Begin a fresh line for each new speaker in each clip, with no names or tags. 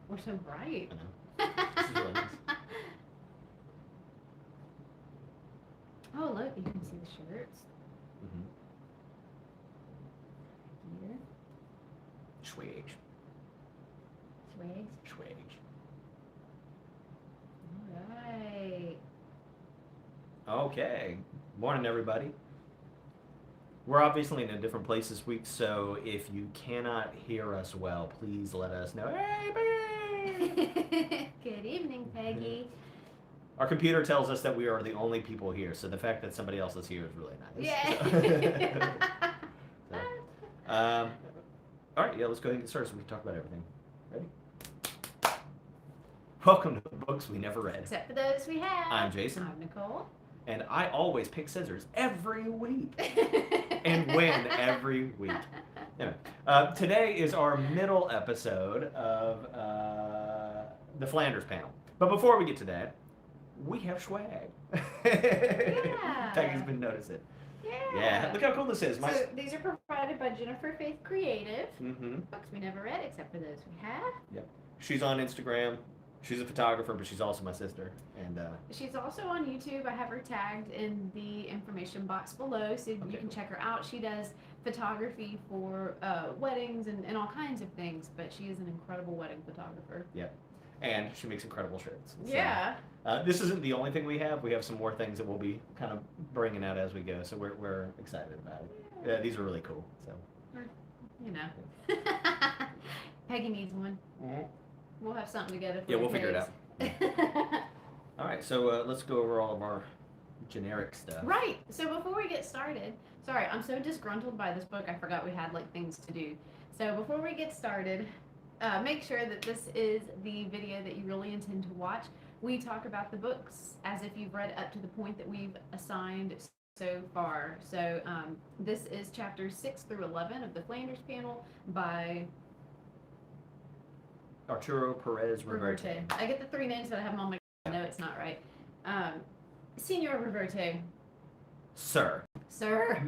We're so bright.
I know. This is really nice.
Oh, look, you can see the shirts
Mm-hmm.
here.
Swag.
Swags.
Swag.
Alright.
Okay. Morning, everybody. We're obviously in a different place this week, so if you cannot hear us well, please let us know. Hey, Peggy!
Good evening, Peggy.
Our computer tells us that we are the only people here, so the fact that somebody else is here is really nice.
Yeah.
So, all right, yeah, let's go ahead and get started so we can talk about everything. Ready? Welcome to Books We Never Read.
Except for those we have.
I'm Jason.
I'm Nicole.
And I always pick scissors every week and win every week. Anyway, today is our middle episode of the Flanders Panel. But before we get to that, we have swag.
Yeah.
Peggy's been noticing.
Yeah.
Look how cool this is.
So these are provided by Jennifer Faith Creative.
Mm-hmm.
Books we never read, except for those we have.
Yep. She's on Instagram. She's a photographer, but she's also my sister. And
She's also on YouTube. I have her tagged in the information box below, so you can check her out. She does photography for weddings and all kinds of things, but she is an incredible wedding photographer.
Yep. And she makes incredible shirts. So,
Yeah.
this isn't the only thing we have. We have some more things that we'll be kind of bringing out as we go. So we're excited about it. Yeah, these are really cool. So.
You know. Peggy needs one.
Mm-hmm.
We'll have something together for
Yeah,
the
we'll figure it
kids.
out. All right, so let's go over all of our generic stuff.
Right. So before we get started, sorry, I'm so disgruntled by this book. I forgot we had like things to do. So before we get started, make sure that this is the video that you really intend to watch. We talk about the books as if you've read up to the point that we've assigned so far. So this is chapters 6 through 11 of the Flanders Panel by
Arturo Perez Reverte.
I get the three names, but I have them on my. No, it's not right. Senor Reverte.
Sir.
Sir.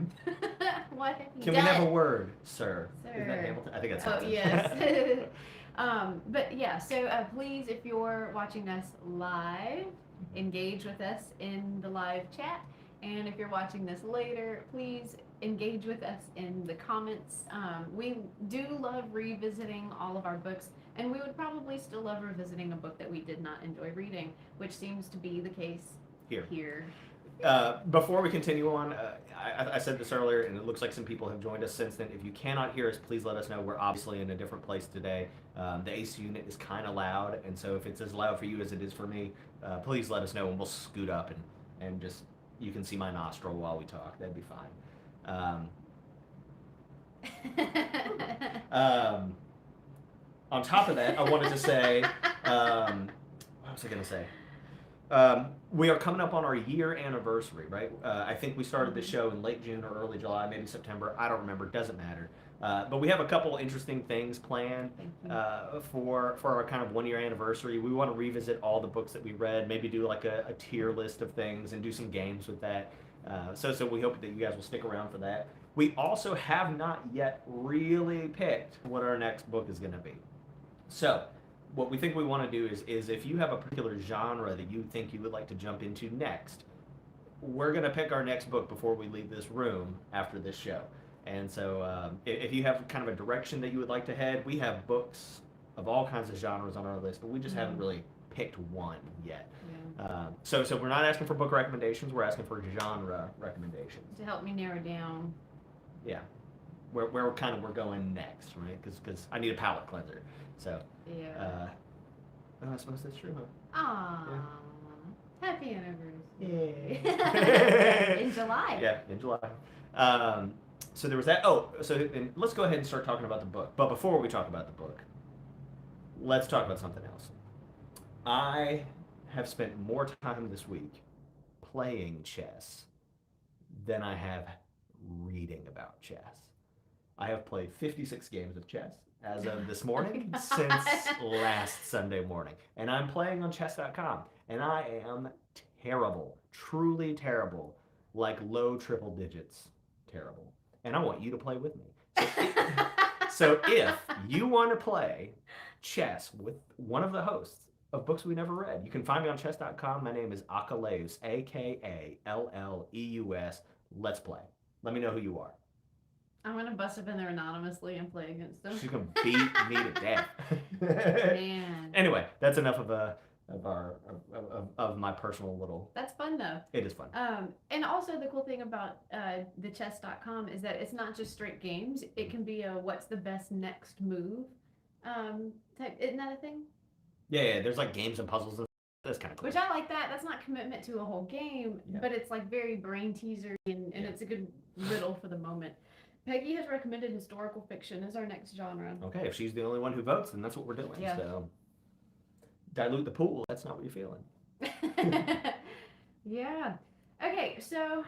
What have you
Can
done?
we have a word, sir?
Sir.
Is that Hamilton? I think that's
Oh,
Hamilton.
yes. But yeah, so please, if you're watching us live, engage with us in the live chat. And if you're watching this later, please engage with us in the comments. We do love revisiting all of our books, and we would probably still love revisiting a book that we did not enjoy reading, which seems to be the case here.
Before we continue on, I said this earlier, and it looks like some people have joined us since then. If you cannot hear us, please let us know. We're obviously in a different place today. The AC unit is kind of loud, and so if it's as loud for you as it is for me, please let us know, and we'll scoot up and just, you can see my nostril while we talk. That'd be fine. On top of that, I wanted to say, what was I going to say? We are coming up on our year anniversary, right? I think we started the show in late June or early July, maybe September. I don't remember. Doesn't matter. But we have a couple interesting things planned for our kind of 1 year anniversary. We want to revisit all the books that we read, maybe do like a tier list of things and do some games with that. So we hope that you guys will stick around for that. We also have not yet really picked what our next book is going to be. So what we think we want to do is if you have a particular genre that you think you would like to jump into next, we're going to pick our next book before we leave this room after this show. And so if you have kind of a direction that you would like to head, we have books of all kinds of genres on our list, but we just haven't really picked one yet. Yeah. So we're not asking for book recommendations, we're asking for genre recommendations.
To help me narrow down.
Yeah. Where we're going next, right? Because I need a palate cleanser. So,
yeah.
I suppose that's true, huh?
Aww. Yeah. Happy anniversary.
Yay.
In July.
Yeah, in July. So there was that. Oh, and let's go ahead and start talking about the book. But before we talk about the book, let's talk about something else. I have spent more time this week playing chess than I have reading about chess. I have played 56 games of chess as of this morning since last Sunday morning. And I'm playing on chess.com. And I am terrible, truly terrible, like low triple digits terrible. And I want you to play with me. So if you want to play chess with one of the hosts of Books We Never Read. You can find me on chess.com. My name is Akaleus, Akaleus. Let's play. Let me know who you are.
I'm gonna bust up in there anonymously and play against them.
She's gonna beat me to death.
Man.
Anyway, that's enough of my personal little.
That's fun though.
It is fun.
And also the cool thing about the chess.com is that it's not just straight games. It can be a what's the best next move type. Isn't that a thing?
Yeah. There's like games and puzzles and that's kind of cool.
Which I like that. That's not commitment to a whole game,
Yeah.
but it's like very brain teaser and it's a good riddle for the moment. Peggy has recommended historical fiction as our next genre.
Okay, if she's the only one who votes, then that's what we're doing.
Yeah.
So dilute the pool. That's not what you're feeling.
Yeah. Okay, so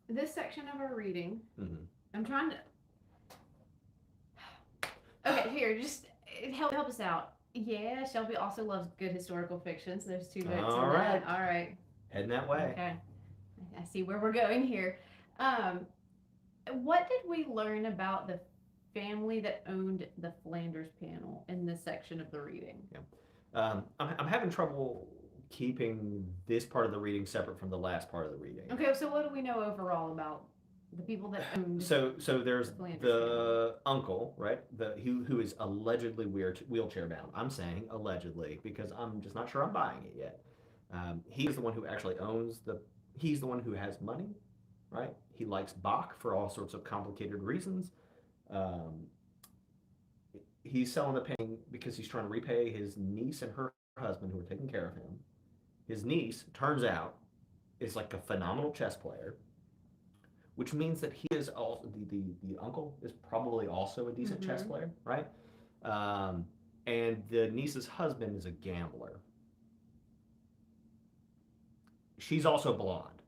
this section of our reading, I'm trying to. Okay, here, just help us out. Yeah, Shelby also loves good historical fiction, so there's 2 votes
All
on
right.
that. All right.
Heading that way.
Okay. I see where we're going here. What did we learn about the family that owned the Flanders Panel in this section of the reading?
I'm having trouble keeping this part of the reading separate from the last part of the reading.
Okay, so what do we know overall about the people that owned?
So there's
Flanders
the uncle, right? Who is allegedly wheelchair bound. I'm saying allegedly because I'm just not sure I'm buying it yet. He's the one who actually owns he's the one who has money, right? He likes Bach for all sorts of complicated reasons. He's selling the painting because he's trying to repay his niece and her husband who are taking care of him. His niece, turns out, is like a phenomenal chess player, which means that he is also, the uncle is probably also a decent chess player, right? And the niece's husband is a gambler. She's also blonde,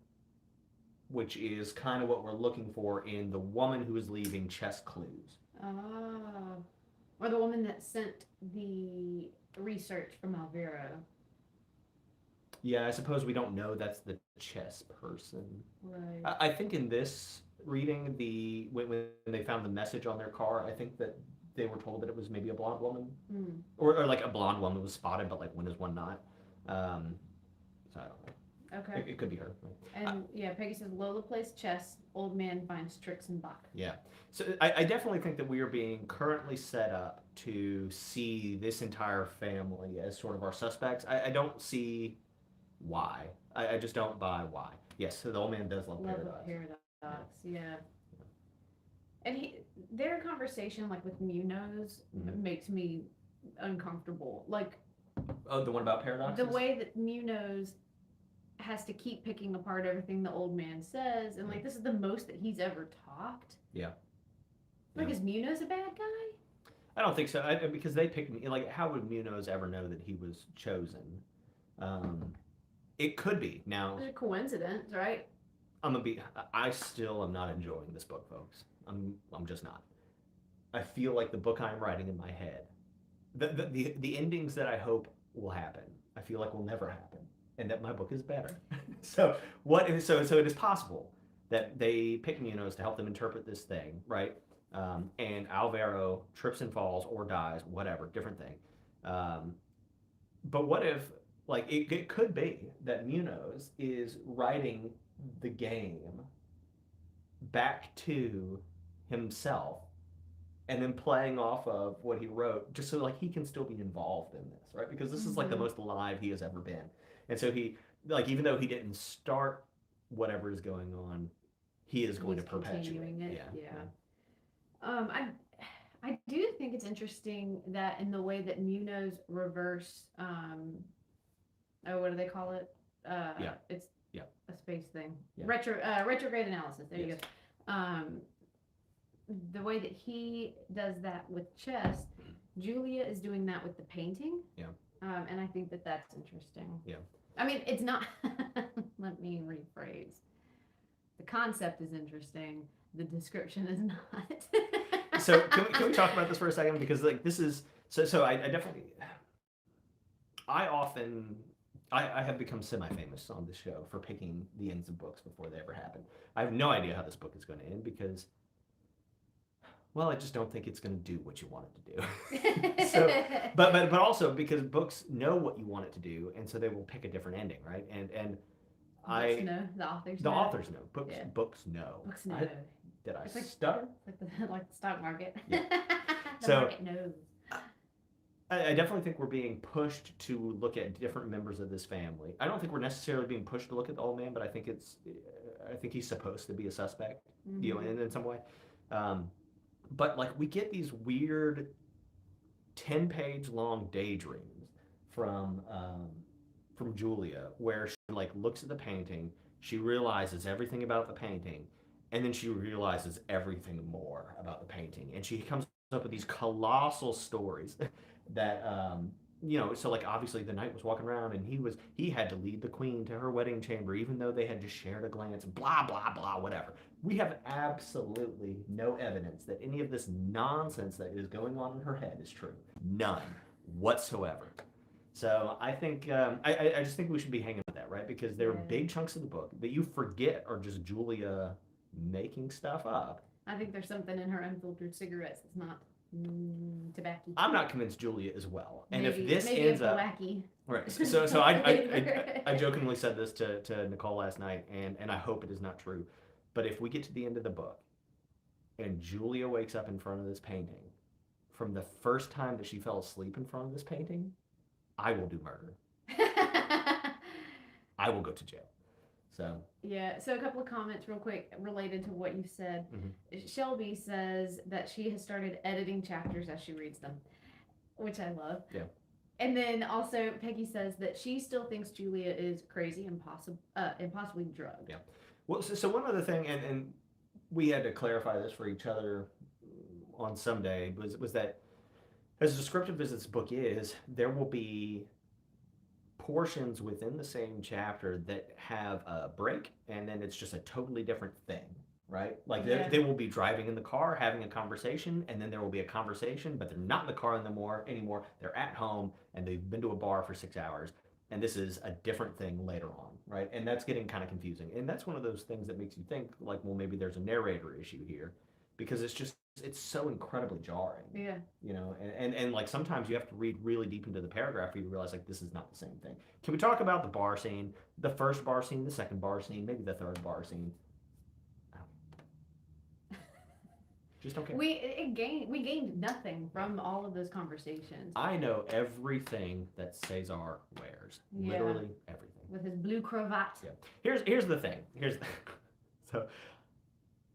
which is kind of what we're looking for in the woman who is leaving chess clues.
Oh. Or the woman that sent the research from Alvaro.
Yeah, I suppose we don't know that's the chess person.
Right.
I think in this reading, when they found the message on their car, I think that they were told that it was maybe a blonde woman. Or like a blonde woman was spotted, but like when is one not? So I don't know.
Okay.
It could be her.
And Peggy says Lola plays chess. Old man finds tricks in Bach.
Yeah. So I definitely think that we are being currently set up to see this entire family as sort of our suspects. I don't see why. I just don't buy why. Yes, so the old man does love Paradox.
Yeah. And their conversation, like with Munoz, makes me uncomfortable. Like,
oh, the one about Paradox?
The way that Munoz has to keep picking apart everything the old man says, and like this is the most that he's ever talked.
Yeah.
Like, is Munoz a bad guy?
I don't think so. Because they picked me. Like, how would Munoz ever know that he was chosen? It could be. Now,
It's a coincidence, right?
I still am not enjoying this book, folks. I'm just not. I feel like the book I'm writing in my head, the endings that I hope will happen, I feel like will never happen, and that my book is better. So it is possible that they pick Munoz to help them interpret this thing, right? And Alvaro trips and falls or dies, whatever, different thing. But what if, like, it could be that Munoz is writing the game back to himself and then playing off of what he wrote just so like he can still be involved in this, right? Because this is like the most alive he has ever been. And so he, like, even though he didn't start whatever is going on, he is going to perpetuate
it. Yeah. I do think it's interesting that in the way that Munoz reverse what do they call it? It's a space thing.
Yeah.
Retrograde analysis. There you go. The way that he does that with chess, Julia is doing that with the painting.
Yeah.
And I think that that's interesting.
Yeah.
I mean, it's not. Let me rephrase. The concept is interesting. The description is not.
So can we talk about this for a second? Because like this is so I definitely I have become semi-famous on this show for picking the ends of books before they ever happen. I have no idea how this book is going to end because well, I just don't think it's going to do what you want it to do. So, but also because books know what you want it to do, and so they will pick a different ending, right? And
Books know, the authors
the
know.
authors know. Books
Yeah.
books know.
Books know.
Did I
It's like-
stutter?
Like the stock market.
Yeah.
The
So-
market knows.
I definitely think we're being pushed to look at different members of this family. I don't think we're necessarily being pushed to look at the old man, but I think he's supposed to be a suspect, you know, in some way. But like we get these weird 10-page long daydreams from Julia, where she like looks at the painting, she realizes everything about the painting, and then she realizes everything more about the painting, and she comes up with these colossal stories that you know, so like obviously the knight was walking around and he had to lead the queen to her wedding chamber even though they had just shared a glance, blah blah blah, whatever. We have absolutely no evidence that any of this nonsense that is going on in her head is true. None whatsoever. So I think I just think we should be hanging with that, right? Because there are big chunks of the book that you forget are just Julia making stuff up.
I think there's something in her unfiltered cigarettes that's not tobacco.
I'm not convinced Julia is well. And
maybe,
if this
maybe
ends up
wacky.
right, so I jokingly said this to Nicole last night, and I hope it is not true. But if we get to the end of the book, and Julia wakes up in front of this painting, from the first time that she fell asleep in front of this painting, I will do murder. I will go to jail. So
yeah, so a couple of comments real quick related to what you said. Shelby says that she has started editing chapters as she reads them, which I love.
Yeah.
And then also Peggy says that she still thinks Julia is crazy and possibly drugged.
Yeah. Well, so one other thing, and we had to clarify this for each other on Sunday, was that as descriptive as this book is, there will be portions within the same chapter that have a break, and then it's just a totally different thing, right? Like they will be driving in the car, having a conversation, and then there will be a conversation, but they're not in the car anymore. They're at home, and they've been to a bar for 6 hours, and this is a different thing later on, right? And that's getting kind of confusing. And that's one of those things that makes you think, like, well, maybe there's a narrator issue here, because it's so incredibly jarring.
Yeah.
You know, and like sometimes you have to read really deep into the paragraph for you to realize like this is not the same thing. Can we talk about the bar scene, the first bar scene, the second bar scene, maybe the third bar scene? Just don't care.
We gained nothing from all of those conversations.
I know everything that Cesar wears.
Yeah.
Literally everything.
With his blue cravat.
Yeah. Here's the thing. So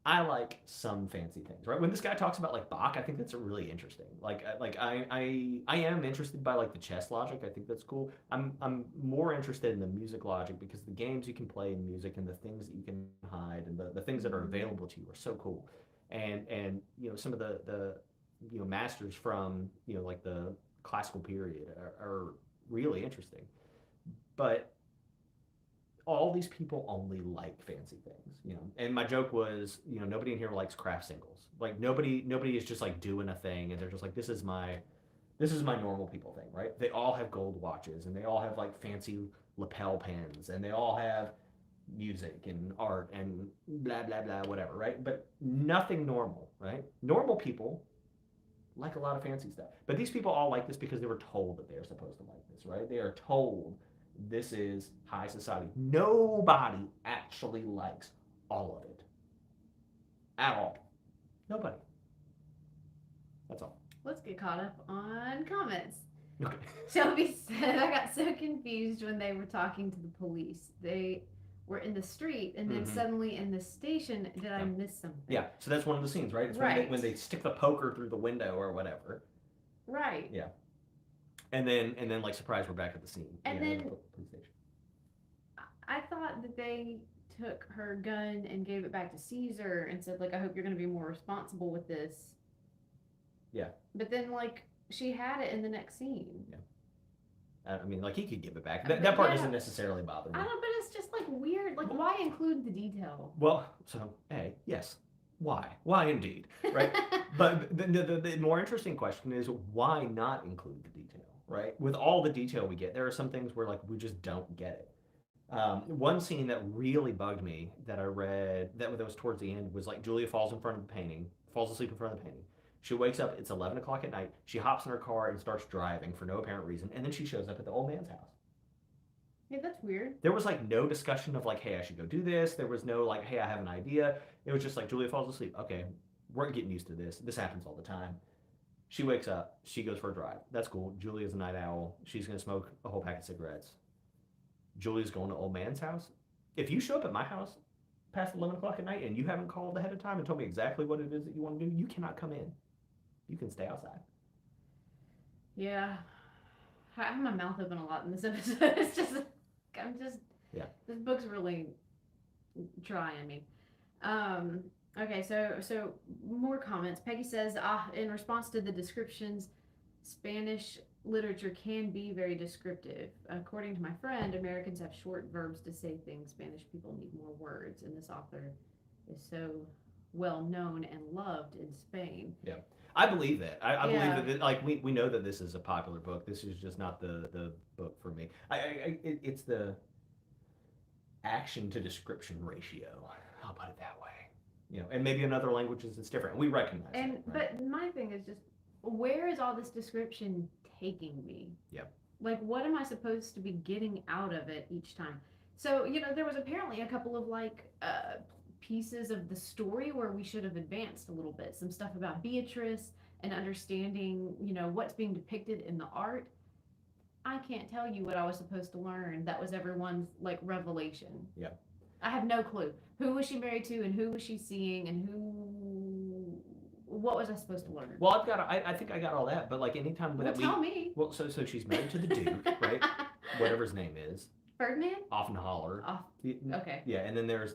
I like some fancy things, right? When this guy talks about like Bach, I think that's really interesting. Like I am interested by like the chess logic. I think that's cool. I'm more interested in the music logic because the games you can play in music and the things that you can hide and the things that are available to you are so cool. And you know, some of the you know masters from you know like the classical period are really interesting. But all these people only like fancy things, you know. And my joke was, you know, nobody in here likes craft singles. Like nobody is just like doing a thing and they're just like, this is my normal people thing, right? They all have gold watches and they all have like fancy lapel pins and they all have music and art and blah blah blah whatever, right? But nothing normal, right? Normal people like a lot of fancy stuff. But these people all like this because they were told that they're supposed to like this, right? They are told this is high society. Nobody actually likes all of it. At all. Nobody. That's all.
Let's get caught up on comments.
Okay.
Shelby said, I got so confused when they were talking to the police. They were in the street and then suddenly in the station. Did I miss something?
Yeah, so that's one of the scenes, right? It's when they stick the poker through the window or whatever.
Right.
Yeah. And then like surprise, we're back at the scene.
And
then
then
the police station.
I thought that they took her gun and gave it back to Caesar and said, like, I hope you're going to be more responsible with this.
Yeah.
But then, like, she had it in the next scene.
Yeah. I mean, like he could give it back. That part doesn't necessarily bother me.
I don't, but it's just like weird. Like, why include the detail?
Well, so yes, why? Why indeed, right? But the more interesting question is why not include the detail, right? With all the detail we get, there are some things where like we just don't get it. One scene that really bugged me that I read that was towards the end was like Julia falls asleep in front of the painting, She wakes up, it's 11 o'clock at night. She hops in her car and starts driving for no apparent reason. And then she shows up at the old man's house.
Yeah, that's weird.
There was like no discussion of like, hey, I should go do this. There was no like, hey, I have an idea. It was just like, Julia falls asleep. Okay, we're getting used to this. This happens all the time. She wakes up. She goes for a drive. That's cool. Julia's a night owl. She's going to smoke a whole pack of cigarettes. Julia's going to old man's house. If you show up at my house past 11 o'clock at night and you haven't called ahead of time and told me exactly what it is that you want to do, you cannot come in. You can stay outside.
Yeah. I have my mouth open a lot in this episode. It's just,
Yeah.
This book's really trying me. Okay, so more comments. Peggy says, in response to the descriptions, Spanish literature can be very descriptive. According to my friend, Americans have short verbs to say things. Spanish people need more words, and this author is so well known and loved in Spain.
Yeah. I believe that. I believe that, like, we know that this is a popular book. This is just not the book for me. It's the action to description ratio. I'll put it that way. You know, and maybe in other languages it's different. We recognize that, right?
But my thing is just, where is all this description taking me?
Yep.
Like, what am I supposed to be getting out of it each time? So, there was apparently a couple of pieces of the story where we should have advanced a little bit. Some stuff about Beatrice and understanding, what's being depicted in the art. I can't tell you what I was supposed to learn. That was everyone's revelation.
Yeah.
I have no clue. Who was she married to, and who was she seeing, and what was I supposed to learn?
Well, I think I got all that, but anytime that
tell me.
Well, so she's married to the Duke, right? Whatever his name is.
Ferdinand?
Offenholler.
Okay.
Yeah, and then there's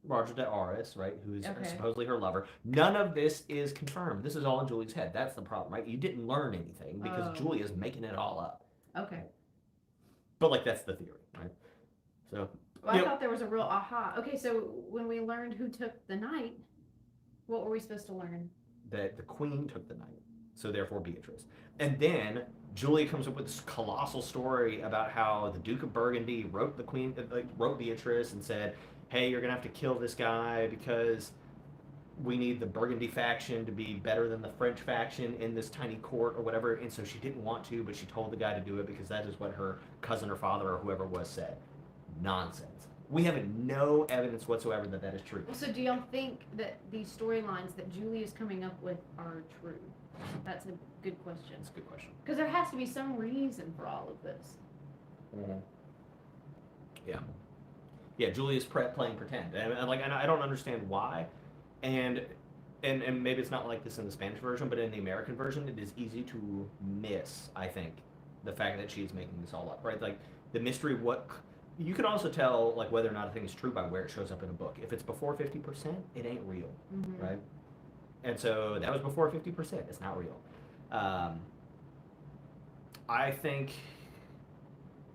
Roger de Aris, right, who's
Okay.
supposedly her lover. None of this is confirmed. This is all in Julie's head. That's the problem, right? You didn't learn anything because Julia's making it all up.
Okay.
But that's the theory, right? So.
Well, I thought there was a real aha. Okay, so when we learned who took the night, what were we supposed to learn?
That the queen took the night, so therefore Beatrice. And then Julia comes up with this colossal story about how the Duke of Burgundy wrote wrote Beatrice and said, hey, you're going to have to kill this guy because we need the Burgundy faction to be better than the French faction in this tiny court or whatever. And so she didn't want to, but she told the guy to do it because that is what her cousin or father or whoever was said. Nonsense. We have no evidence whatsoever that is true.
So do y'all think that these storylines that Julie is coming up with are true? That's a good question.
That's a good question.
Because there has to be some reason for all of this.
Mm-hmm. Yeah. Yeah, Julia's playing pretend. And I don't understand why. And maybe it's not like this in the Spanish version, but in the American version, it is easy to miss, I think, the fact that she's making this all up, right? The mystery, you can also tell whether or not a thing is true by where it shows up in a book. If it's before 50%, it ain't real, right? And so that was before 50%. It's not real. I think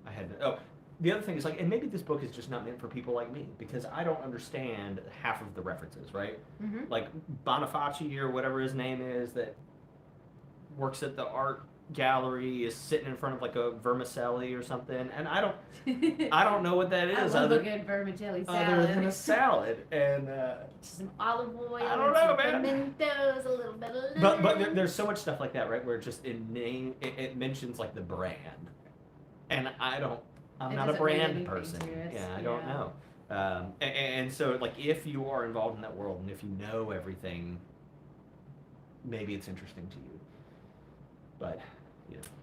I had the other thing is and maybe this book is just not meant for people like me because I don't understand half of the references, right?
Mm-hmm.
Bonifaci or whatever his name is that works at the art gallery is sitting in front of a vermicelli or something, and I don't know what that is.
I love a good vermicelli salad.
Other than a salad and
some olive oil.
I don't know,
some
man.
pimentos, a little bit of lemon.
But there's so much stuff like that, right? Where just it mentions the brand, and I'm not a brand person. Yeah, I don't know. And so if you are involved in that world and if you know everything, maybe it's interesting to you. But,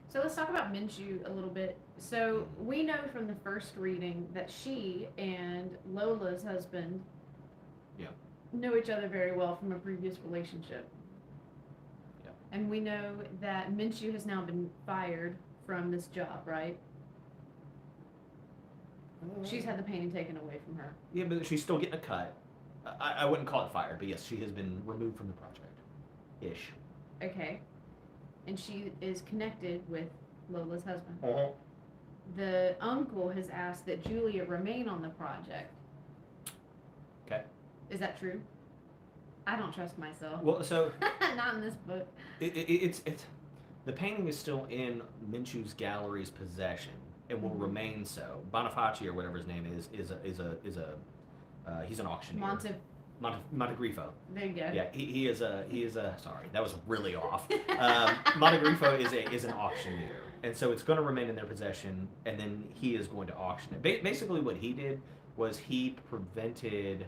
So let's talk about Minju a little bit. So we know from the first reading that she and Lola's husband know each other very well from a previous relationship.
Yeah.
And we know that Minju has now been fired from this job, right? She's had the painting taken away from her.
Yeah, but she's still getting a cut. I wouldn't call it fired, but yes, she has been removed from the project. Ish.
Okay. And she is connected with Lola's husband.
Uh-huh.
The uncle has asked that Julia remain on the project.
Okay.
Is that true? I don't trust myself.
Well, so
not in this book.
it's the painting is still in Minchu's gallery's possession and will remain so. Bonifaci or whatever his name is he's an auctioneer. Montegrifo.
There you go.
Yeah, he is a. Sorry, that was really off. Montegrifo is an auctioneer, and so it's going to remain in their possession, and then he is going to auction it. Basically, what he did was he prevented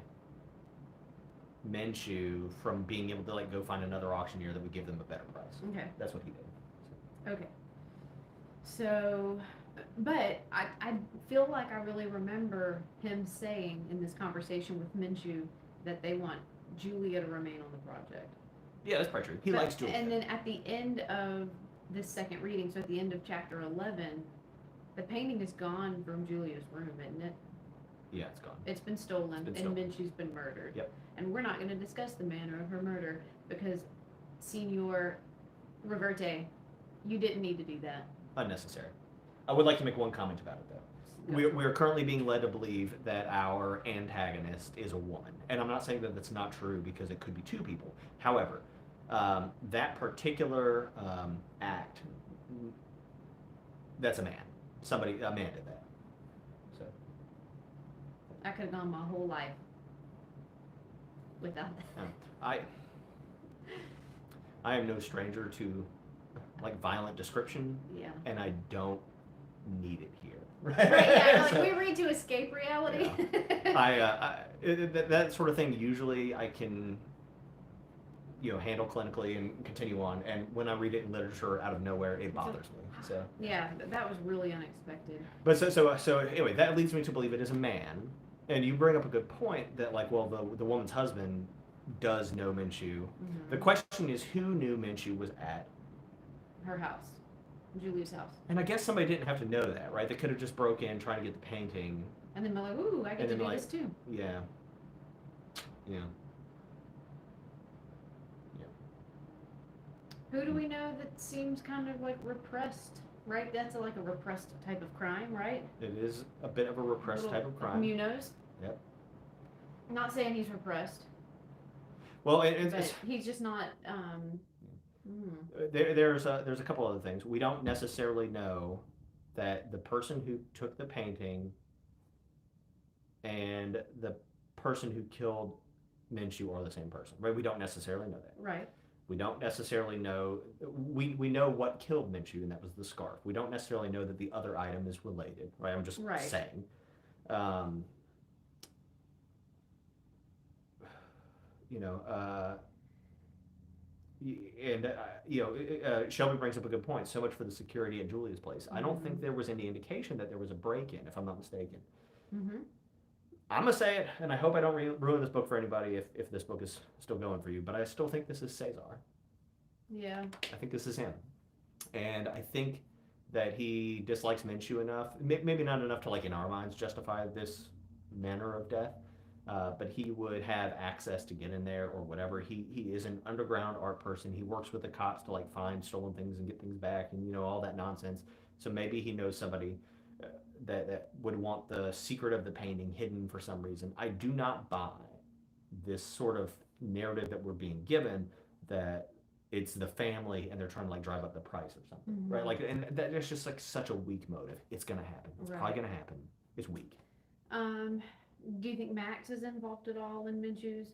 Menchu from being able to like go find another auctioneer that would give them a better price.
Okay.
That's what he did.
Okay. So, but I feel like I really remember him saying in this conversation with Minshew that they want Julia to remain on the project.
Yeah, that's probably true. He likes Julia.
And then at the end of this second reading, so at the end of chapter 11, the painting is gone from Julia's room, isn't it?
Yeah, it's gone.
It's been stolen,
It's been
and Minshew's been murdered.
Yep.
And we're not going to discuss the manner of her murder because, Senor Reverte, you didn't need to do that.
Unnecessary. I would like to make one comment about it, though. We are currently being led to believe that our antagonist is a woman. And I'm not saying that that's not true because it could be two people. However, that particular act, that's a man. A man did that. So
I could have gone my whole life without that.
I am no stranger to like violent description,
Yeah.
and I don't need it here.
Right, yeah, like we read to escape reality.
Yeah. That sort of thing usually I can, handle clinically and continue on. And when I read it in literature out of nowhere, it bothers me. So
Yeah, that was really unexpected.
But so anyway, that leads me to believe it is a man. And you bring up a good point that like, well, the woman's husband does know Minshew.
Mm-hmm.
The question is, who knew Minshew was at
Her house, Julie's house.
And I guess somebody didn't have to know that, right? They could have just broke in trying to get the painting.
And then we're like, ooh, I get to do this too.
Yeah.
Who do we know that seems kind of like repressed, right? That's like a repressed type of crime, right?
It is a bit of a repressed type of crime.
Munoz?
Yep.
Not saying he's repressed.
Well,
but he's just not.
There's a couple other things. We don't necessarily know that the person who took the painting and the person who killed Minshew are the same person, right? We don't necessarily know that.
Right.
We don't necessarily know. We know what killed Minshew, and that was the scarf. We don't necessarily know that the other item is related, right? I'm just saying. Shelby brings up a good point. So much for the security at Julia's place. I don't think there was any indication that there was a break-in, if I'm not mistaken.
Mm-hmm.
I'm gonna say it, and I hope I don't ruin this book for anybody if this book is still going for you. But I still think this is Cesar.
Yeah.
I think this is him, and I think that he dislikes Minshew enough, maybe not enough to like in our minds justify this manner of death. But he would have access to get in there or whatever. He is an underground art person. He works with the cops to like find stolen things and get things back and all that nonsense. So maybe he knows somebody that would want the secret of the painting hidden for some reason. I do not buy this sort of narrative that we're being given that it's the family and they're trying to like drive up the price or something, right? Like, and that's just like such a weak motive. It's gonna happen. It's probably gonna happen. It's weak.
Do you think Max is involved at all in Minshew's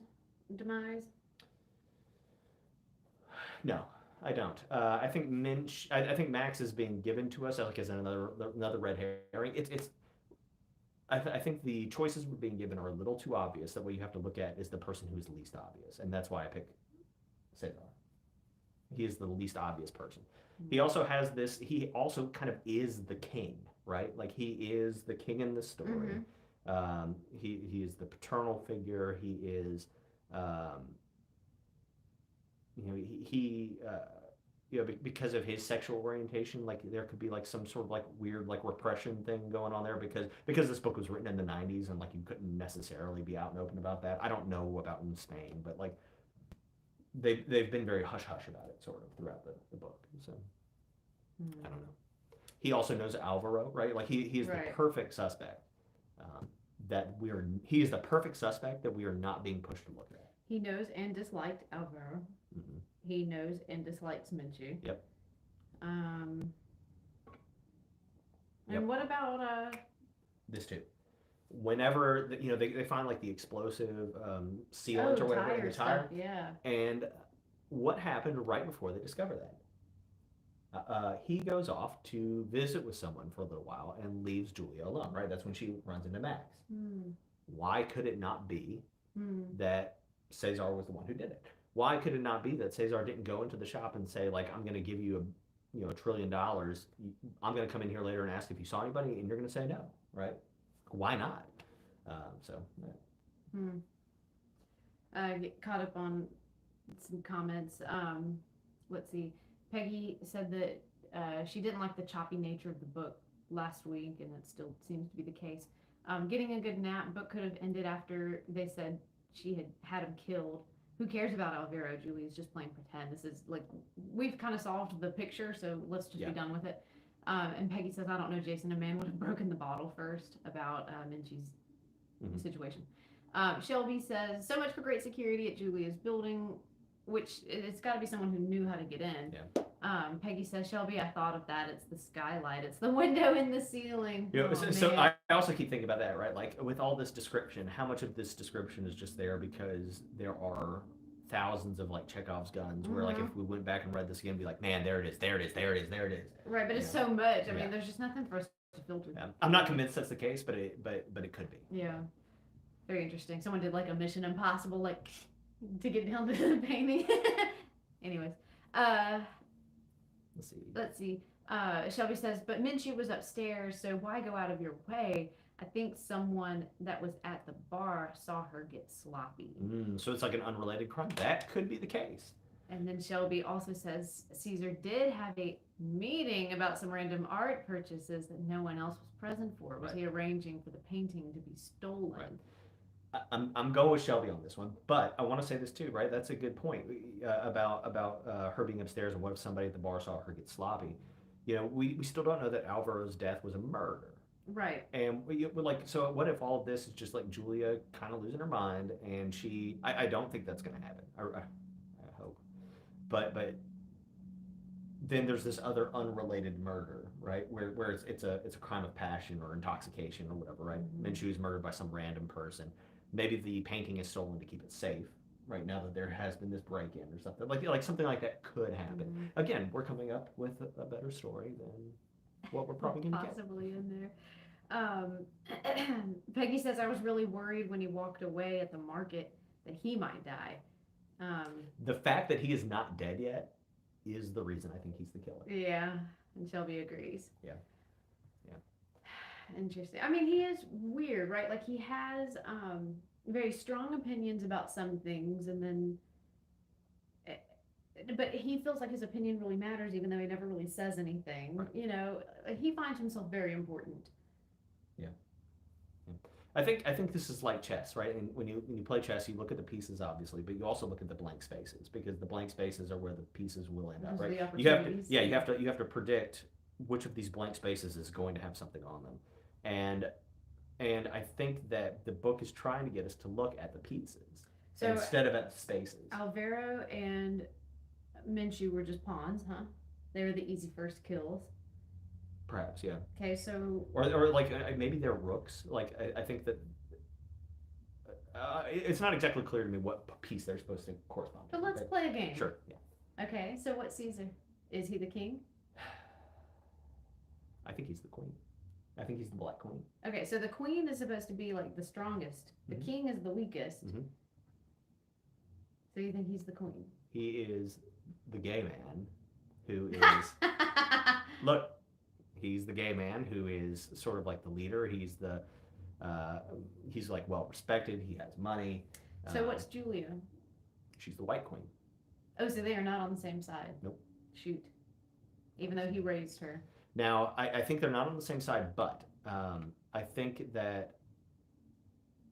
demise?
No, I don't. I think I think Max is being given to us like as another red herring. I think the choices we're being given are a little too obvious. That what you have to look at is the person who is least obvious, and that's why I pick Cesar. He is the least obvious person. Mm-hmm. He also has this. He also kind of is the king, right? Like he is the king in the story. Mm-hmm. He is the paternal figure. He is, because of his sexual orientation, like there could be like some sort of like weird like repression thing going on there because this book was written in the 90s and like you couldn't necessarily be out and open about that. I don't know about in Spain, but like they've been very hush hush about it sort of throughout the book. So I don't know. He also knows Alvaro, right? Like he is the perfect suspect. He is the perfect suspect that we are not being pushed to look at.
He knows and disliked Alvaro. Mm-hmm. He knows and dislikes Minshew.
Yep.
And what about
this too? whenever they find like the explosive sealant or whatever in the tire.
Stuff, yeah.
And what happened right before they discover that? He goes off to visit with someone for a little while and leaves Julia alone, right? That's when she runs into Max. Why could it not be that Cesar was the one who did it? Why could it not be that Cesar didn't go into the shop and say, like, I'm going to give you $1 trillion. I'm going to come in here later and ask if you saw anybody, and you're going to say no, right? Why not?
Get caught up on some comments. Let's see. Peggy said that she didn't like the choppy nature of the book last week, and it still seems to be the case. Getting a good nap. Book could have ended after they said she had him killed. Who cares about Alvaro? Julie's just playing pretend. This is like, we've kind of solved the picture, so let's just be done with it. And Peggy says, I don't know, Jason, a man would have broken the bottle first about Minchie's situation. Shelby says, so much for great security at Julia's building, which it's got to be someone who knew how to get in. Peggy says, Shelby, I thought of that. It's the skylight. It's the window in the ceiling.
So I also keep thinking about that, right? Like with all this description, how much of this description is just there because there are thousands of like Chekhov's guns where like if we went back and read this again, we'd be like, man, there it is, there it is, there it is, there it is.
Right, but it's so much. I mean, there's just nothing for us to filter.
I'm not convinced that's the case, but it could be.
Yeah. Very interesting. Someone did like a Mission Impossible, like to get down to the painting. Anyways, let's see. Shelby says, but Minchie was upstairs, so why go out of your way? I think someone that was at the bar saw her get sloppy.
So it's like an unrelated crime. That could be the case.
And then Shelby also says Caesar did have a meeting about some random art purchases that no one else was present for. Was he arranging for the painting to be stolen?
Right. I'm going with Shelby on this one, but I want to say this too, right? That's a good point about her being upstairs and what if somebody at the bar saw her get sloppy. We still don't know that Alvaro's death was a murder.
Right.
And we're like, so what if all of this is just like Julia kind of losing her mind and I don't think that's going to happen. I hope. But then there's this other unrelated murder, right? Where it's a crime of passion or intoxication or whatever, right? Minchie is murdered by some random person. Maybe the painting is stolen to keep it safe. Right now that there has been this break-in or something like something like that could happen. Again, we're coming up with a better story than what we're probably going to get.
Possibly in there. Peggy says, I was really worried when he walked away at the market that he might die.
The fact that he is not dead yet is the reason I think he's the killer.
Yeah, and Shelby agrees.
Yeah.
Interesting. I mean, he is weird, right? Like he has very strong opinions about some things, and then but he feels like his opinion really matters even though he never really says anything. Right. He finds himself very important.
I think this is like chess, right? And when you play chess, you look at the pieces obviously, but you also look at the blank spaces because the blank spaces are where the pieces will end up, right? You have to predict which of these blank spaces is going to have something on them. And I think that the book is trying to get us to look at the pieces instead of at the spaces.
Alvaro and Minchie were just pawns, huh? They were the easy first kills.
Perhaps, yeah.
Okay, so...
Or like, maybe they're rooks. Like, I think that... it's not exactly clear to me what piece they're supposed to correspond to.
But let's play a game.
Sure, yeah.
Okay, so what's Caesar? Is he the king?
I think he's the queen. I think he's the Black Queen.
Okay, so the queen is supposed to be, like, the strongest. The king is the weakest. So you think he's the queen?
He is the gay man who is... Look... He's the gay man who is sort of like the leader. He's like well respected. He has money.
So what's Julia?
She's the White Queen.
Oh, so they are not on the same side.
Nope.
Shoot. Even though he raised her.
Now I think they're not on the same side, but I think that,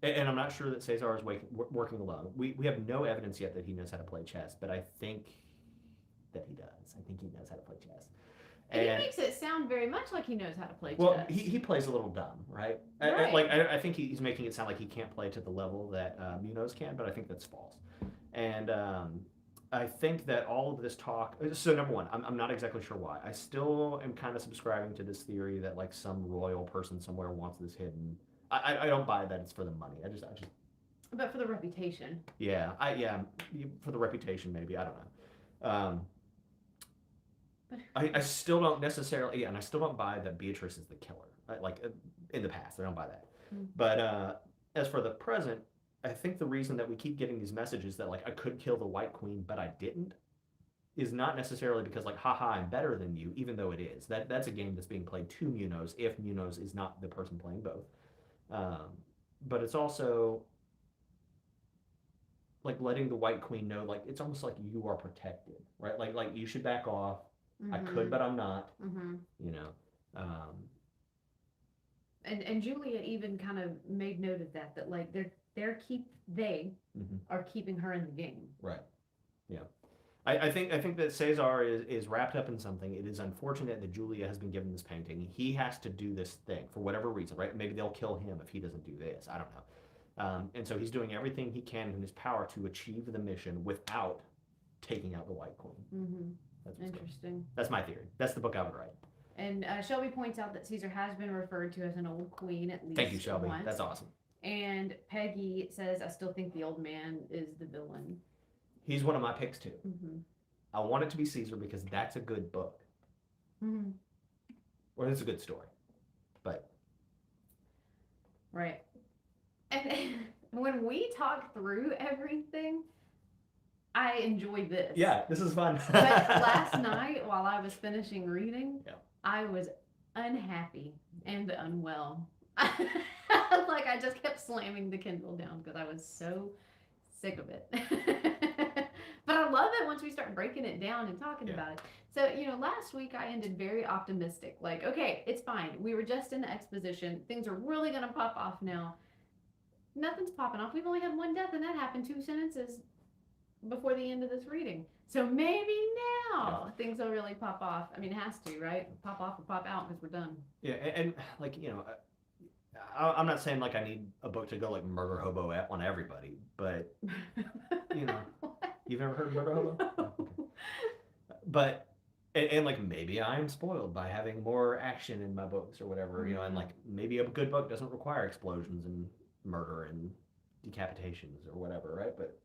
and I'm not sure that Cesar is working alone. We have no evidence yet that he knows how to play chess, but I think that he does. I think he knows how to play chess.
And he makes it sound very much like he knows how to play chess.
Well, he plays a little dumb, right? I think he's making it sound like he can't play to the level that Munoz can, but I think that's false. And I think that all of this talk... So number one, I'm not exactly sure why. I still am kind of subscribing to this theory that like some royal person somewhere wants this hidden. I don't buy that it's for the money. I just
But for the reputation.
for the reputation maybe, I don't know. I still don't necessarily, and I still don't buy that Beatrice is the killer. In the past, I don't buy that. But as for the present, I think the reason that we keep getting these messages that like I could kill the White Queen, but I didn't, is not necessarily because like, haha, I'm better than you, even though it is. That's a game that's being played to Munoz if Munoz is not the person playing both. But it's also like letting the White Queen know, like it's almost like you are protected, right? Like you should back off. I could, but I'm not. You know.
And Julia even kind of made note of that like they are keeping her in the game.
Right. Yeah. I think that Cesar is wrapped up in something. It is unfortunate that Julia has been given this painting. He has to do this thing for whatever reason, right? Maybe they'll kill him if he doesn't do this. I don't know. And so he's doing everything he can in his power to achieve the mission without taking out the White Queen. That's
interesting.
That's my theory. That's the book I would write.
And Shelby points out that Caesar has been referred to as an old queen at least.
Thank you, Shelby.
Once.
That's awesome.
And Peggy says, I still think the old man is the villain.
He's one of my picks too. I want it to be Caesar because that's a good book. Or it's a good story. But.
Right. And when we talk through everything, I enjoy this.
Yeah, this is fun.
But last night, while I was finishing reading, I was unhappy and unwell. Like I just kept slamming the Kindle down because I was so sick of it. But I love it once we start breaking it down and talking about it. So, last week I ended very optimistic. Like, okay, it's fine. We were just in the exposition. Things are really going to pop off now. Nothing's popping off. We've only had one death, and that happened 2 sentences before the end of this reading. So maybe now things will really pop off. I mean, it has to, right? Pop off or pop out because we're done.
Yeah, and like, I'm not saying like I need a book to go like murder hobo on everybody, but you've ever heard of murder hobo?
No.
But and like maybe I'm spoiled by having more action in my books or whatever, and like maybe a good book doesn't require explosions and murder and decapitations or whatever, right? But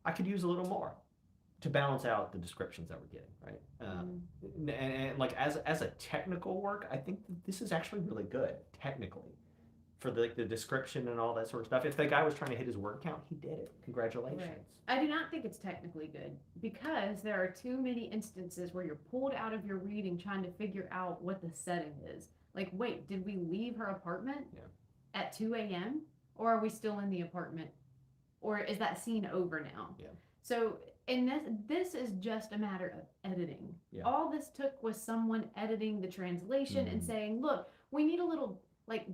I could use a little more to balance out the descriptions that we're getting, right? And like as a technical work, I think this is actually really good technically for the description and all that sort of stuff. If the guy was trying to hit his word count, he did it. Congratulations.
Right. I do not think it's technically good because there are too many instances where you're pulled out of your reading trying to figure out what the setting is. Like, wait, did we leave her apartment at 2 a.m. or are we still in the apartment? Or is that scene over now? Yeah. So, and this is just a matter of editing. Yeah. All this took was someone editing the translation and saying, look, we need a little like ...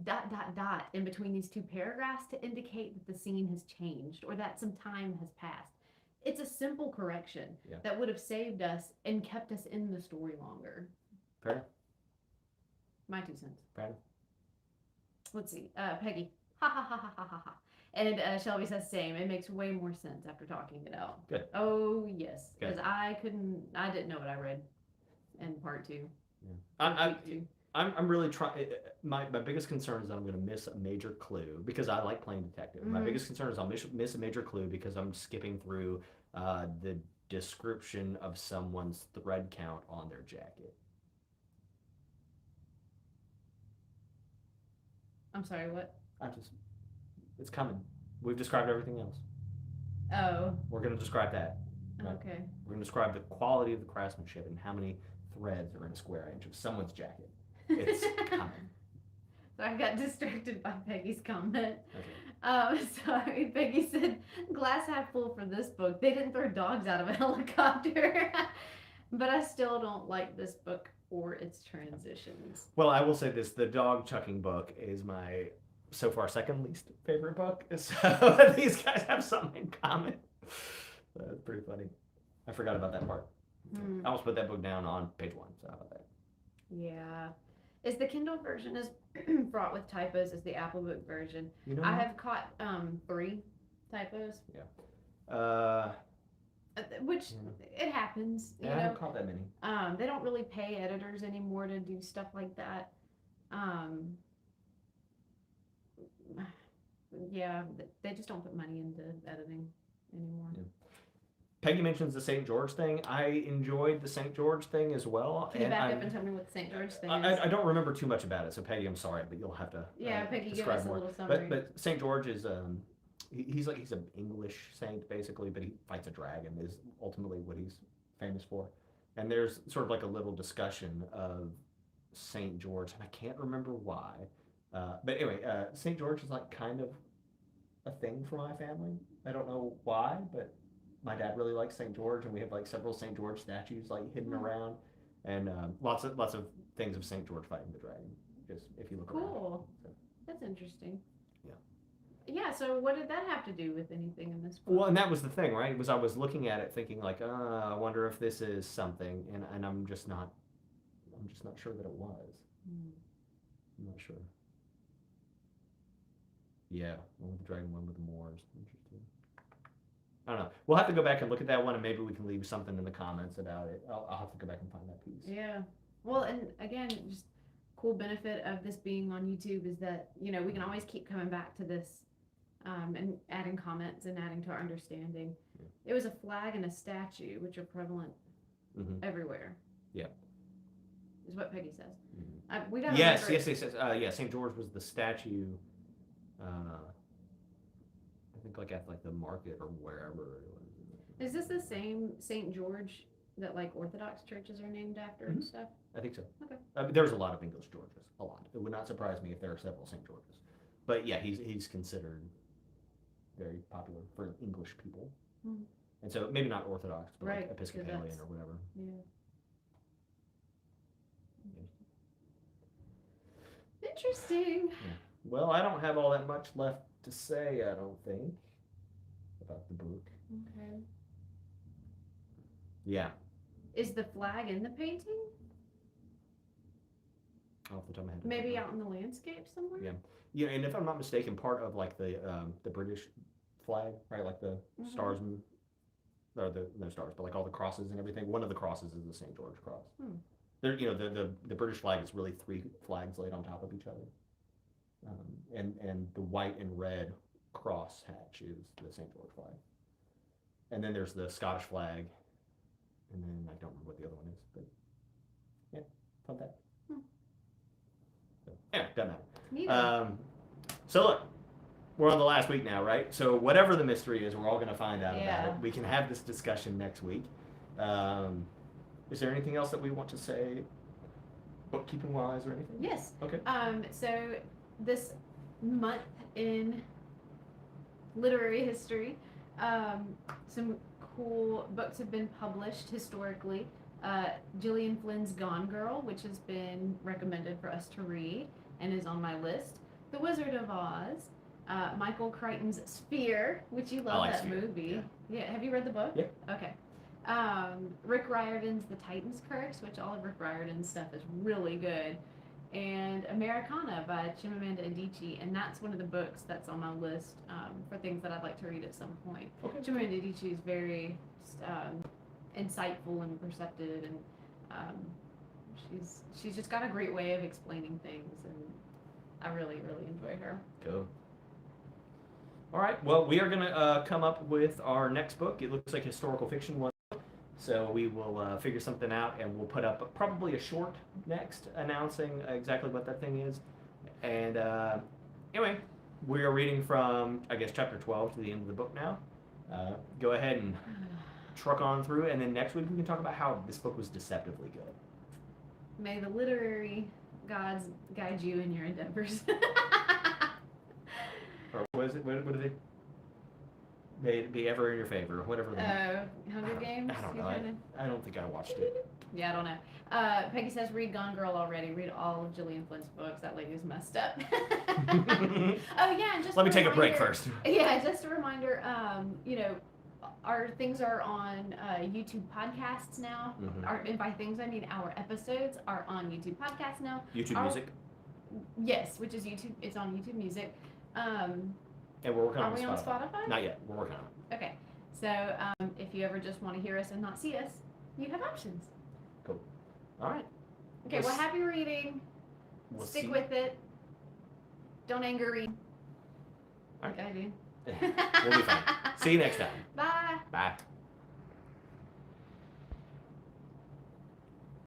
in between these 2 paragraphs to indicate that the scene has changed or that some time has passed. It's a simple correction that would have saved us and kept us in the story longer.
Fair.
My 2 cents.
Fair.
Let's see. Peggy. Ha ha ha ha ha ha ha. And Shelby says same. It makes way more sense after talking it out.
Good.
Oh yes, because I didn't know what I read in part 2.
Yeah. I'm really trying. My biggest concern is that I'm going to miss a major clue because I like playing detective. My biggest concern is I'll miss a major clue because I'm skipping through the description of someone's thread count on their jacket.
I'm sorry, what?
It's coming. We've described everything else.
Oh.
We're going to describe that.
Right? Okay.
We're going to describe the quality of the craftsmanship and how many threads are in a square inch of someone's jacket. It's coming.
So I got distracted by Peggy's comment.
Okay.
Sorry, Peggy said glass half full for this book. They didn't throw dogs out of a helicopter. But I still don't like this book or its transitions.
Well, I will say this. The dog chucking book is my, so far, second least favorite book. So these guys have something in common. That's pretty funny. I forgot about that part. I almost put that book down on page 1. So how about that?
Yeah. Is the Kindle version as fraught with typos as the Apple Book version? I have caught 3 typos.
Yeah.
Which it happens.
Yeah, I haven't caught that many.
They don't really pay editors anymore to do stuff like that. yeah, they just don't put money into editing anymore.
Yeah. Peggy mentions the St. George thing. I enjoyed the St. George thing as well.
Can you back up and tell me what the St. George thing is?
I don't remember too much about it, so Peggy, I'm sorry, but you'll have to
Peggy, give
describe
us
more.
a little summary.
But St. George is he's an English saint basically, but he fights a dragon is ultimately what he's famous for. And there's sort of like a little discussion of St. George, and I can't remember why. But anyway, St. George is like kind of a thing for my family. I don't know why, but my dad really likes St. George, and we have like several St. George statues like hidden around, and lots of things of St. George fighting the dragon. Just if you look around.
Cool.
So.
That's interesting.
Yeah.
Yeah. So what did that have to do with anything in this book?
Well, and that was the thing, right? Was I was looking at it thinking like, I wonder if this is something, and I'm just not sure that it was. I'm not sure. Yeah, one with the dragon, one with the Moors. Interesting. I don't know. We'll have to go back and look at that one, and maybe we can leave something in the comments about it. I'll have to go back and find that piece.
Yeah. Well, and again, just cool benefit of this being on YouTube is that, we can always keep coming back to this and adding comments and adding to our understanding.
Yeah.
It was a flag and a statue, which are prevalent everywhere.
Yeah.
Is what Peggy says.
Mm-hmm.
We don't
yes. Yeah, St. George was the statue. I think like at like the market or wherever it was.
Is this the same St. George that like Orthodox churches are named after and stuff?
I think so.
Okay.
There's a lot of English Georges. A lot. It would not surprise me if there are several St. Georges. But yeah, he's considered very popular for English people.
Mm-hmm.
And so maybe not Orthodox, but
right,
like Episcopalian or whatever.
Yeah. Interesting.
Yeah. Well, I don't have all that much left to say, I don't think, about the book.
Okay.
Yeah.
Is the flag in the painting?
Off the top of my head.
Maybe out in the landscape somewhere?
Yeah. Yeah, and if I'm not mistaken, part of like the British flag, right? Like the stars and or no stars, but like all the crosses and everything. One of the crosses is the St. George cross. There, the British flag is really three flags laid on top of each other, and the white and red cross hatch is the St. George flag, and then there's the Scottish flag, and then I don't remember what the other one is, but yeah, fun fact. So, yeah, doesn't matter. So look, we're on the last week now, right? So whatever the mystery is, we're all going to find out about it. We can have this discussion next week. Is there anything else that we want to say, bookkeeping wise or anything?
Yes.
Okay.
So this month in literary history, some cool books have been published historically. Gillian Flynn's Gone Girl, which has been recommended for us to read and is on my list. The Wizard of Oz. Michael Crichton's Sphere, which you love that
Sphere.
movie. Yeah. Have you read the book?
Yeah.
Okay. Rick Riordan's The Titan's Curse, which all of Rick Riordan's stuff is really good. And Americana by Chimamanda Adichie, and that's one of the books that's on my list for things that I'd like to read at some point.
Okay.
Chimamanda Adichie is very insightful and perceptive, and she's just got a great way of explaining things, and I really enjoy her.
Cool. All right. Well, we are going to come up with our next book. It looks like historical fiction one. So we will figure something out, and we'll put up probably a short next announcing exactly what that thing is. And anyway, we are reading from, I guess, chapter 12 to the end of the book now. Go ahead and truck on through, and then next week we can talk about how this book was deceptively good.
May the literary gods guide you in your endeavors.
Or what is it? What are they? May it be ever in your favor, whatever.
Hunger Games?
I don't know. I don't think I watched it.
Yeah, I don't know. Peggy says read Gone Girl already. Read all of Gillian Flynn's books. That lady's messed up. Oh yeah, and just
let me take a break first.
Yeah, just a reminder. Our things are on YouTube podcasts now. And by things I mean our episodes are on YouTube podcasts now.
YouTube Music.
Yes, which is YouTube. It's on YouTube Music.
And we're working on Spotify.
Are we on Spotify?
Not yet. We're working on it.
Okay. So if you ever just want to hear us and not see us, you have options.
Cool. All right.
Okay. Well, happy reading.
We'll
Stick with it. Don't anger read. Like I do.
We'll be fine. See you next time.
Bye.
Bye.